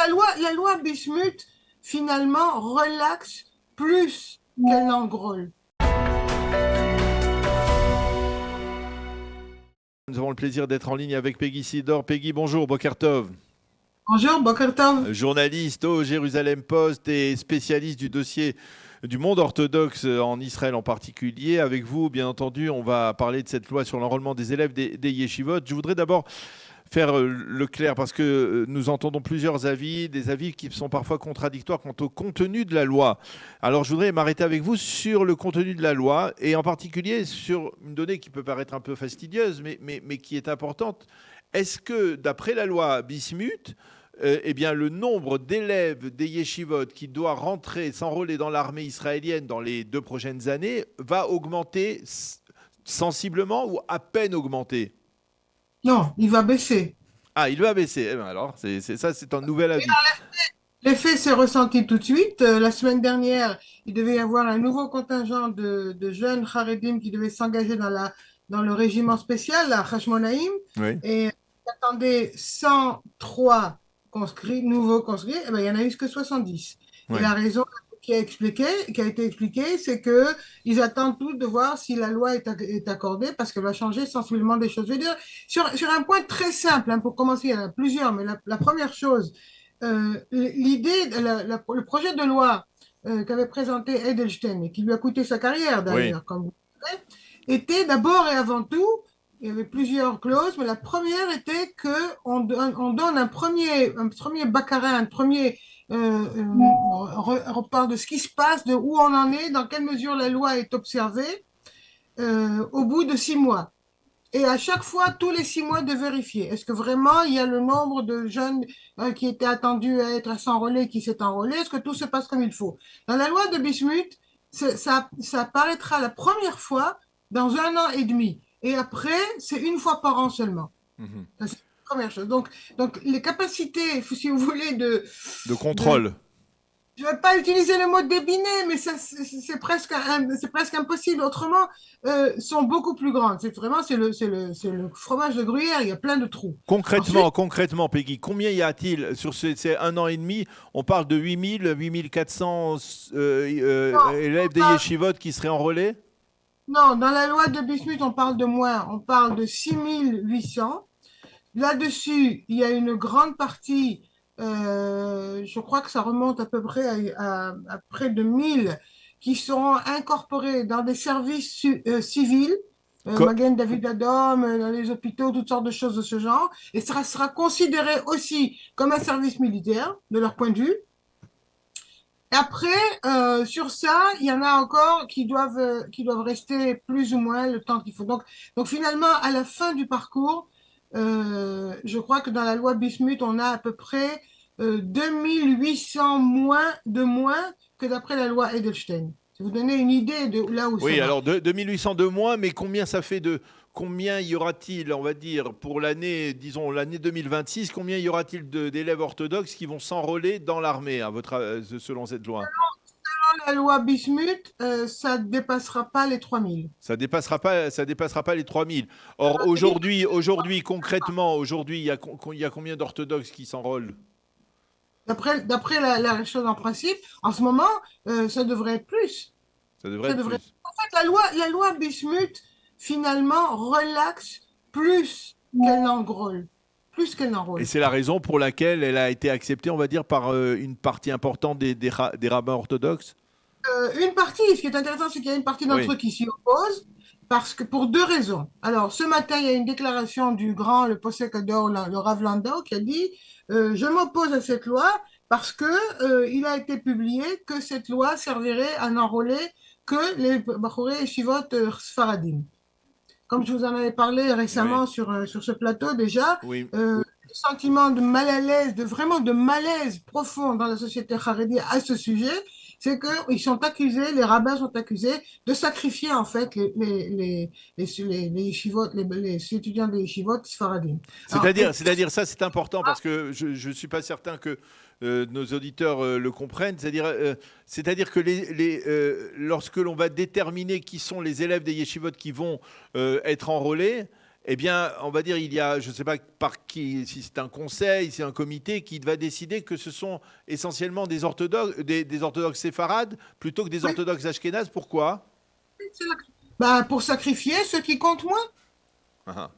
La loi Bismuth, finalement, relaxe plus qu'elle n'engrôle. Nous avons le plaisir d'être en ligne avec Peggy Sidor. Peggy, bonjour, Boker Tov. Bonjour, Boker Tov. Journaliste au Jérusalem Post et spécialiste du dossier du monde orthodoxe en Israël en particulier. Avec vous, bien entendu, on va parler de cette loi sur l'enrôlement des élèves des yeshivot. Je voudrais d'abord faire le clair parce que nous entendons plusieurs avis, des avis qui sont parfois contradictoires quant au contenu de la loi. Alors je voudrais m'arrêter avec vous sur le contenu de la loi et en particulier sur une donnée qui peut paraître un peu fastidieuse mais qui est importante. Est-ce que d'après la loi Bismuth, eh bien, le nombre d'élèves des yeshivot qui doit rentrer, s'enrôler dans l'armée israélienne dans les 2 prochaines années va augmenter sensiblement ou à peine augmenter? Non, il va baisser. Ah, il va baisser. Eh ben alors, ça, c'est un nouvel avis. L'effet s'est ressenti tout de suite. La semaine dernière, il devait y avoir un nouveau contingent de jeunes Haredim qui devaient s'engager dans le régiment spécial, la Hashmonaïm, Oui, et il attendait 103 nouveaux conscrits, et ben, il n'y en a eu que 70. Et oui. la raison qui a été expliquée, c'est que ils attendent tous de voir si la loi est accordée parce qu'elle va changer sensiblement des choses. Je veux dire, sur un point très simple, hein, pour commencer, il y en a plusieurs, mais la première chose, l'idée, le projet de loi qu'avait présenté Edelstein et qui lui a coûté sa carrière Oui. d'ailleurs, comme vous savez, était d'abord et avant tout, il y avait plusieurs clauses, mais la première était on donne un premier baccalauréat, un premier report de ce qui se passe, de où on en est, dans quelle mesure la loi est observée, au bout de 6 mois. Et à chaque fois, tous les 6 mois, de vérifier. Est-ce que vraiment il y a le nombre de jeunes qui étaient attendus à être s'enrôler qui s'est enrôlé? Est-ce que tout se passe comme il faut? Dans la loi de Bismuth, ça apparaîtra la première fois dans 1 an et demi. Et après, c'est une fois par an seulement. Mhm. Ça, c'est la première chose. Donc, les capacités, si vous voulez, De de contrôle. je ne vais pas utiliser le mot débiné, mais c'est presque impossible. Autrement, sont beaucoup plus grandes. C'est le fromage de gruyère. Il y a plein de trous. Ensuite, Concrètement, Peggy, combien y a-t-il sur ces 1 an et demi? On parle de 8 400 non, élèves des yeshivot qui seraient enrôlés? non, dans la loi de Bismuth, on parle de moins. On parle de 6 800. Là-dessus, il y a une grande partie, je crois que ça remonte à peu près à près de 1000 qui seront incorporés dans des services civils, Co- Magen David Adom, dans les hôpitaux, toutes sortes de choses de ce genre. Et ça sera considéré aussi comme un service militaire, de leur point de vue. Et après, sur ça, il y en a encore qui doivent rester plus ou moins le temps qu'il faut. Donc finalement, à la fin du parcours, je crois que dans la loi Bismuth, on a à peu près 2800 de moins que d'après la loi Edelstein. Si vous donnez une idée de là où ça Oui, va. alors 2800 de moins, mais combien ça fait de... Combien y aura-t-il, on va dire, pour l'année, disons l'année 2026, combien y aura-t-il d'élèves orthodoxes qui vont s'enrôler dans l'armée, selon cette loi? La loi Bismuth, ça ne dépassera pas les 3000. Ça dépassera pas les 3000. Or, concrètement, aujourd'hui, il y a combien d'orthodoxes qui s'enrôlent? D'après la chose en principe, en ce moment, ça devrait être plus. Ça devrait Ça être devrait. plus. En fait, la loi Bismuth, finalement, relaxe plus qu'elle n'enrôle. Plus qu'elle Et n'enrôle. c'est la raison pour laquelle elle a été acceptée, on va dire, par une partie importante des rabbins orthodoxes. Une partie, ce qui est intéressant, c'est qu'il y a une partie d'entre Oui. eux qui s'y opposent, parce que pour deux raisons. Alors, ce matin, il y a une déclaration du grand, le Posek Ador, le Rav Landau, qui a dit je m'oppose à cette loi parce que il a été publié que cette loi servirait à n'enrôler que les Bachoré et Shivot Sfaradim. Comme je vous en avais parlé Oui. récemment sur ce plateau déjà, Oui. le sentiment de mal à l'aise, vraiment de malaise profond dans la société haredi à ce sujet, c'est qu'ils sont accusés, les rabbins sont accusés de sacrifier en fait les yeshivot, les étudiants des yeshivot sfaradim. Alors, C'est-à-dire ça, c'est important parce que je ne suis pas certain que nos auditeurs le comprennent. C'est-à-dire que lorsque l'on va déterminer qui sont les élèves des yeshivot qui vont être enrôlés, Eh bien, on va dire, il y a, je ne sais pas par qui, si c'est un conseil, si c'est un comité qui va décider que ce sont essentiellement des orthodoxes, des orthodoxes séfarades plutôt que des Oui, orthodoxes ashkénazes. Pourquoi? c'est la- bah, pour sacrifier ceux qui comptent moins. Ah. Hein.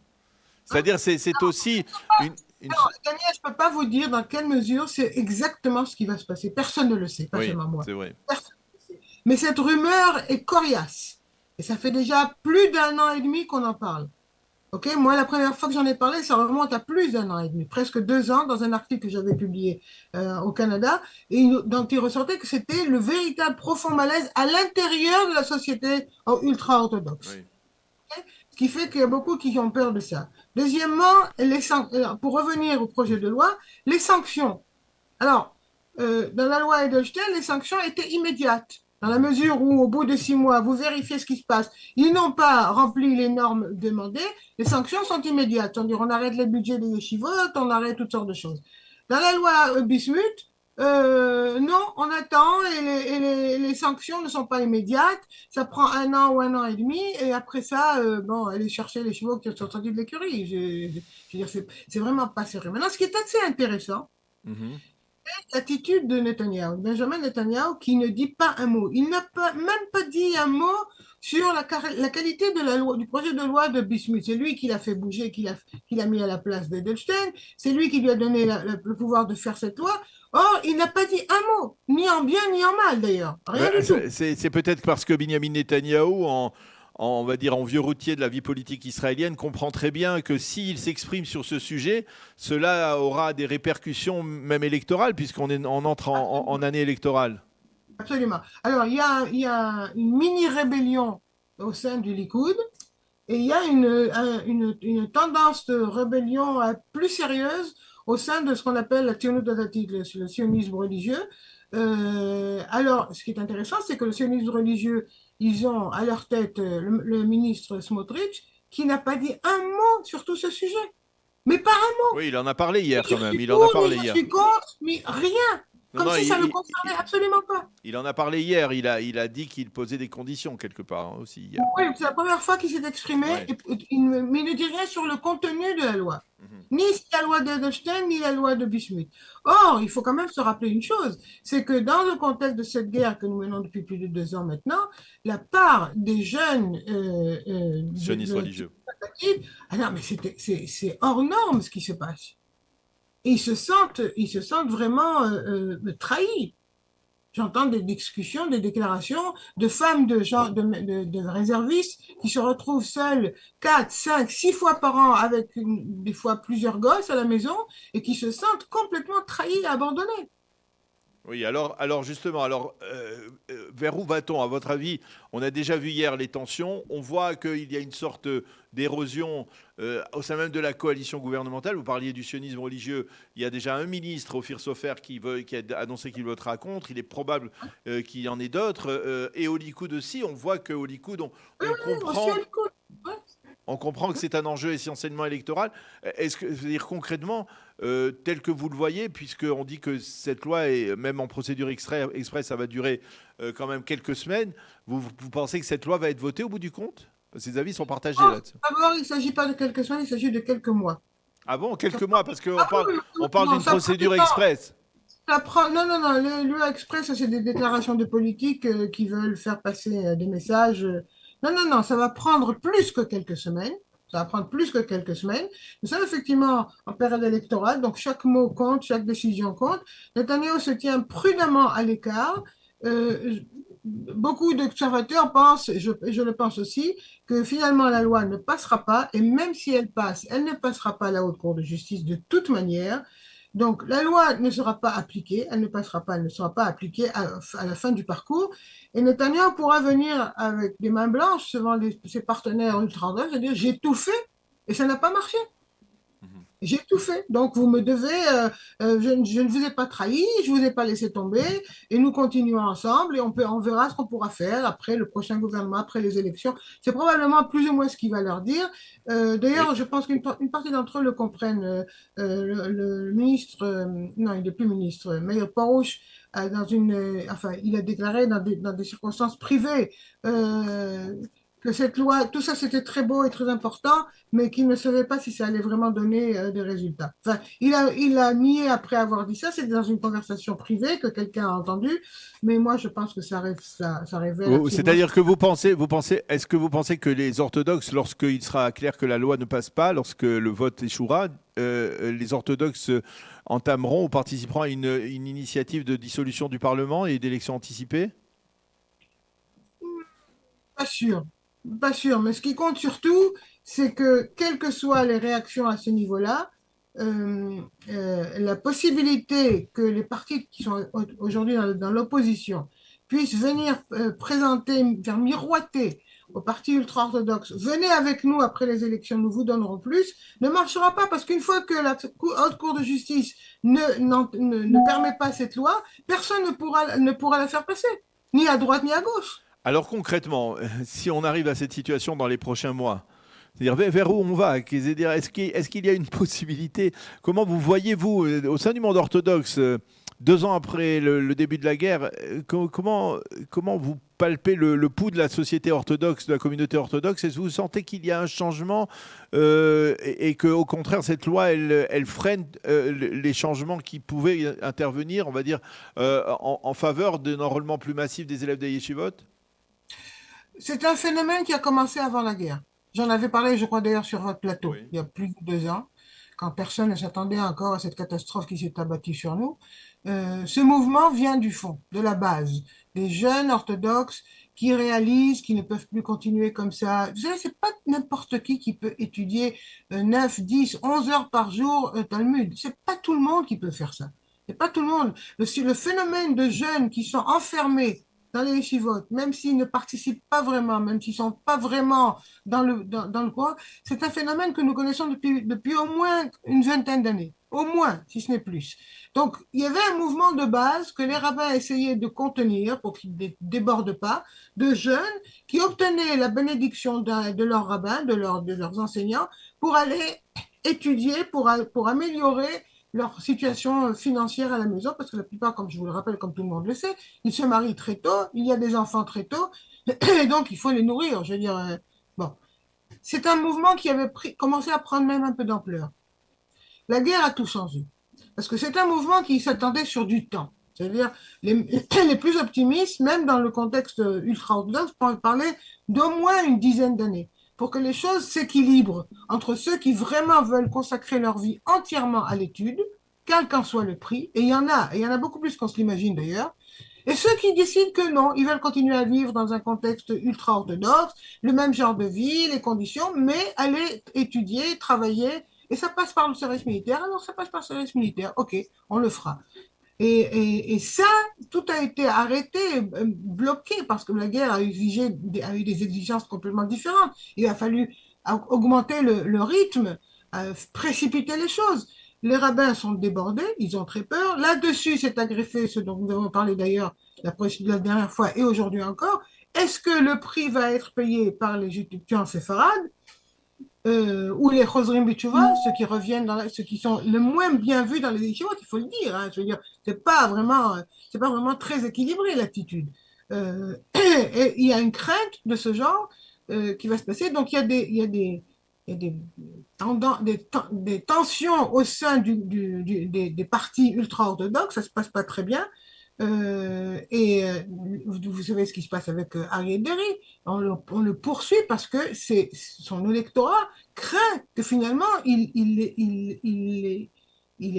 C'est-à-dire, c'est aussi une... Alors, Daniel, je ne peux pas vous dire dans quelle mesure c'est exactement ce qui va se passer. Personne ne le sait, pas Oui, seulement moi. c'est vrai. Personne ne le sait. Mais cette rumeur est coriace. Et ça fait déjà plus d'un an et demi qu'on en parle. Ok, moi, la première fois que j'en ai parlé, ça remonte à plus d'un an et demi, presque 2 ans, dans un article que j'avais publié au Canada, et dont il ressortait que c'était le véritable profond malaise à l'intérieur de la société ultra-orthodoxe. Oui. Ce qui fait qu'il y a beaucoup qui ont peur de ça. Deuxièmement, pour revenir au projet de loi, les sanctions. Alors, dans la loi Edelstein, les sanctions étaient immédiates. Dans la mesure où, au bout de 6 mois, vous vérifiez ce qui se passe, ils n'ont pas rempli les normes demandées, les sanctions sont immédiates. C'est-à-dire, on arrête les budgets des yeshivot, on arrête toutes sortes de choses. Dans la loi Bismuth, non, on attend et les sanctions ne sont pas immédiates. Ça prend 1 an ou 1 an et demi, et après ça, bon, aller chercher les chevaux qui sont sortis de l'écurie. Je veux dire, c'est vraiment pas sérieux. Maintenant, ce qui est assez intéressant, Mhm. l'attitude de Netanyahou, Benjamin Netanyahou, qui ne dit pas un mot. Il n'a pas, même pas dit un mot sur la qualité de la loi, du projet de loi de Bismuth. C'est lui qui l'a fait bouger, qui l'a mis à la place d'Edelstein. C'est lui qui lui a donné le pouvoir de faire cette loi. Or, il n'a pas dit un mot, ni en bien ni en mal d'ailleurs. Rien du tout. C'est peut-être parce que Benjamin Netanyahou, on va dire en vieux routier de la vie politique israélienne, comprend très bien que s'il s'exprime sur ce sujet, cela aura des répercussions même électorales, on entre en année électorale. Absolument. Alors, il y a une mini-rébellion au sein du Likoud. Et il y a une tendance de rébellion plus sérieuse au sein de ce qu'on appelle la Tzionut Datit, le sionisme religieux. Alors, ce qui est intéressant, c'est que le sionisme religieux, ils ont à leur tête le ministre Smotrich, qui n'a pas dit un mot sur tout ce sujet. Mais pas un mot. Oui, il en a parlé hier Je quand même. suis Il en a pour, ni parlé je hier. suis contre, mais rien. Non, Comme non, si ça ne le concernait absolument pas. il en a parlé hier. Il a dit qu'il posait des conditions quelque part hein, aussi hier. Oui, c'est la première fois qu'il s'est exprimé, Ouais. mais il ne dit rien sur le contenu de la loi. Mhm. Ni la loi d'Edelstein, ni la loi de Bismuth. Or, il faut quand même se rappeler une chose, c'est que dans le contexte de cette guerre que nous menons depuis plus de 2 ans maintenant, la part des jeunes Sioniste religieux. ah non, mais c'est hors norme ce qui se passe. Et ils se sentent vraiment trahis. J'entends des discussions, des déclarations de femmes de réservistes qui se retrouvent seules 4, 5, 6 fois par an avec des fois plusieurs gosses à la maison et qui se sentent complètement trahies et abandonnées. Oui, alors justement, vers où va-t-on à votre avis? On a déjà vu hier les tensions. On voit qu'il y a une sorte d'érosion au sein même de la coalition gouvernementale. Vous parliez du sionisme religieux. Il y a déjà un ministre, Ophir Sofer, qui a annoncé qu'il votera contre. Il est probable qu'il y en ait d'autres. Et au Likoud aussi, on voit qu'au Likoud, Oui, on oui, aussi à comprend l'écoute. Ouais. on comprend que c'est un enjeu essentiellement électoral. Est-ce que, je veux dire concrètement, tel que vous le voyez, puisqu'on dit que cette loi est même en procédure express, ça va durer quand même quelques semaines, vous pensez que cette loi va être votée au bout du compte? Ces avis sont partagés Oh, là-dessus. d'abord, il ne s'agit pas de quelques semaines, il s'agit de quelques mois. Ah bon, quelques mois, parce qu'on Ah parle, oui, on parle non, d'une ça prend du procédure temps. express. Non, non, non, l'UE Express, ça, c'est des déclarations de politique qui veulent faire passer des messages. Non, non, non, ça va prendre plus que quelques semaines. Ça va prendre plus que quelques semaines. Nous sommes effectivement en période électorale, donc chaque mot compte, chaque décision compte. Netanyahu se tient prudemment à l'écart. Euh, Beaucoup d'observateurs pensent, et je le pense aussi, que finalement la loi ne passera pas, et même si elle passe, elle ne passera pas à la Haute Cour de justice de toute manière. Donc, la loi ne sera pas appliquée, elle ne passera pas, elle ne sera pas appliquée à la fin du parcours. Et Netanyahu pourra venir avec des mains blanches devant ses partenaires ultra-orthodoxes et dire j'ai tout fait et ça n'a pas marché. Mhm. J'ai tout fait. Donc, vous me devez, je ne vous ai pas trahi, je ne vous ai pas laissé tomber et nous continuons ensemble et on verra ce qu'on pourra faire après le prochain gouvernement, après les élections. C'est probablement plus ou moins ce qu'il va leur dire. Oui. D'ailleurs, je pense qu'une partie d'entre eux le comprennent. Le ministre, non, il n'est plus ministre, Meir Porush, enfin, il a déclaré dans des circonstances privées euh, que cette loi, tout ça c'était très beau et très important, mais qu'il ne savait pas si ça allait vraiment donner des résultats. Enfin, il a nié après avoir dit ça, c'est dans une conversation privée que quelqu'un a entendu, mais moi je pense que ça révèle absolument. C'est-à-dire que est-ce que vous pensez que les orthodoxes, lorsqu'il sera clair que la loi ne passe pas, lorsque le vote échouera, les orthodoxes entameront ou participeront à une initiative de dissolution du Parlement et d'élections anticipées? Pas sûr, pas sûr, mais ce qui compte surtout, c'est que quelles que soient les réactions à ce niveau-là, la possibilité que les partis qui sont aujourd'hui dans l'opposition puissent venir présenter, faire miroiter aux partis ultra-orthodoxes, venez avec nous après les élections, nous vous donnerons plus, ne marchera pas parce qu'une fois que la haute cour de justice ne permet pas cette loi, personne ne pourra la faire passer, ni à droite ni à gauche. Alors concrètement, si on arrive à cette situation dans les prochains mois, c'est-à-dire vers où on va? C'est-à-dire, est-ce qu'il y a une possibilité? Comment vous voyez-vous au sein du monde orthodoxe, 2 ans après le début de la guerre, comment vous palpez le pouls de la société orthodoxe, de la communauté orthodoxe? Est-ce que vous sentez qu'il y a un changement et qu'au contraire, cette loi, elle freine les changements qui pouvaient intervenir, on va dire, en faveur d'un enrôlement plus massif des élèves des yeshivot? C'est un phénomène qui a commencé avant la guerre. J'en avais parlé, je crois d'ailleurs, sur votre plateau, Oui. il y a plus de 2 ans, quand personne ne s'attendait encore à cette catastrophe qui s'est abattue sur nous. Ce mouvement vient du fond, de la base, des jeunes orthodoxes qui réalisent qu'ils ne peuvent plus continuer comme ça. Vous savez, c'est pas n'importe qui peut étudier 9, 10, 11 heures par jour Talmud. C'est pas tout le monde qui peut faire ça. C'est pas tout le monde. Le phénomène de jeunes qui sont enfermés dans les yeshivot, même s'ils ne participent pas vraiment, même s'ils ne sont pas vraiment dans le coin, c'est un phénomène que nous connaissons depuis au moins une vingtaine d'années, au moins, si ce n'est plus. Donc, il y avait un mouvement de base que les rabbins essayaient de contenir pour qu'ils ne débordent pas, de jeunes qui obtenaient la bénédiction de leurs rabbins, de leurs enseignants, pour aller étudier, pour améliorer leur situation financière à la maison, parce que la plupart, comme je vous le rappelle, comme tout le monde le sait, ils se marient très tôt, il y a des enfants très tôt, et donc il faut les nourrir. Je veux dire, bon, c'est un mouvement qui avait commencé à prendre même un peu d'ampleur. La guerre a tout changé, parce que c'est un mouvement qui s'attendait sur du temps. C'est-à-dire, les plus optimistes, même dans le contexte ultra-orthodoxe, parlaient d'au moins une dizaine d'années pour que les choses s'équilibrent entre ceux qui vraiment veulent consacrer leur vie entièrement à l'étude, quel qu'en soit le prix, et il y en a beaucoup plus qu'on se l'imagine d'ailleurs, et ceux qui décident que non, ils veulent continuer à vivre dans un contexte ultra-orthodoxe, le même genre de vie, les conditions, mais aller étudier, travailler, et ça passe par le service militaire, alors ça passe par le service militaire, ok, on le fera. Et ça, tout a été arrêté, bloqué, parce que la guerre a eu des exigences complètement différentes. Il a fallu augmenter le rythme, précipiter les choses. Les rabbins sont débordés, ils ont très peur. Là-dessus, c'est agreffé, ce dont nous avons parlé d'ailleurs la dernière fois et aujourd'hui encore. Est-ce que le prix va être payé par les étudiants séfarades ou les Chosrim Bitchouva, ceux qui sont le moins bien vus dans les yeshivot, il faut le dire. Hein, je veux dire, c'est pas vraiment très équilibré l'attitude. Et il y a une crainte de ce genre qui va se passer. Donc il y a des tensions au sein des partis ultra-orthodoxes, ça se passe pas très bien. Vous savez ce qui se passe avec Ariel Derry. On le poursuit parce que son électorat craint que finalement il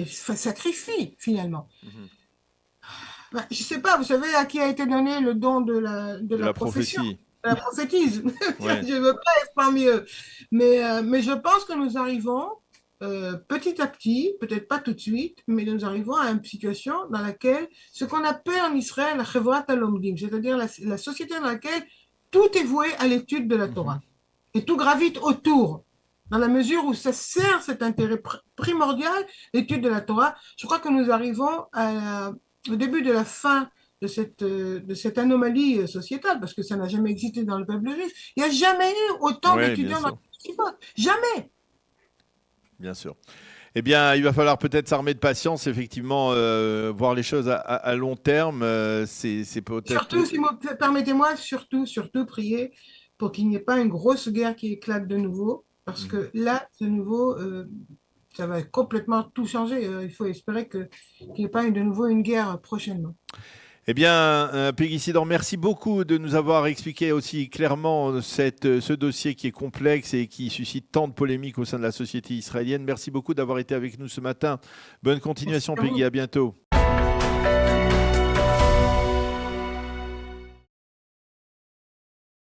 sacrifie finalement. Mhm. Ben, je ne sais pas, vous savez à qui a été donné le don de De la la profession, prophétie. de la prophétise. Ouais. Je ne veux pas être parmi eux. Mais je pense que nous arrivons petit à petit, peut-être pas tout de suite, mais nous arrivons à une situation dans laquelle ce qu'on appelle en Israël la chevrat alomdim, c'est-à-dire la société dans laquelle tout est voué à l'étude de la Mhm. Torah et tout gravite autour. Dans la mesure où ça sert cet intérêt primordial, l'étude de la Torah, je crois que nous arrivons au début de la fin de cette anomalie sociétale, parce que ça n'a jamais existé dans le peuple juif. Il n'y a jamais eu autant Ouais, bien d'étudiants dans sûr. les yeshivot. Jamais. Bien sûr. Eh bien, il va falloir peut-être s'armer de patience, effectivement, voir les choses à long terme. C'est peut-être. Surtout, si vous permettez-moi, surtout prier pour qu'il n'y ait pas une grosse guerre qui éclate de nouveau, parce Mhm. que là, de nouveau, ça va complètement tout changer. Il faut espérer qu'il n'y ait pas de nouveau une guerre prochainement. Eh bien, Peggy Sidor, merci beaucoup de nous avoir expliqué aussi clairement ce dossier qui est complexe et qui suscite tant de polémiques au sein de la société israélienne. Merci beaucoup d'avoir été avec nous ce matin. Bonne Merci continuation, à Peggy. vous. À bientôt.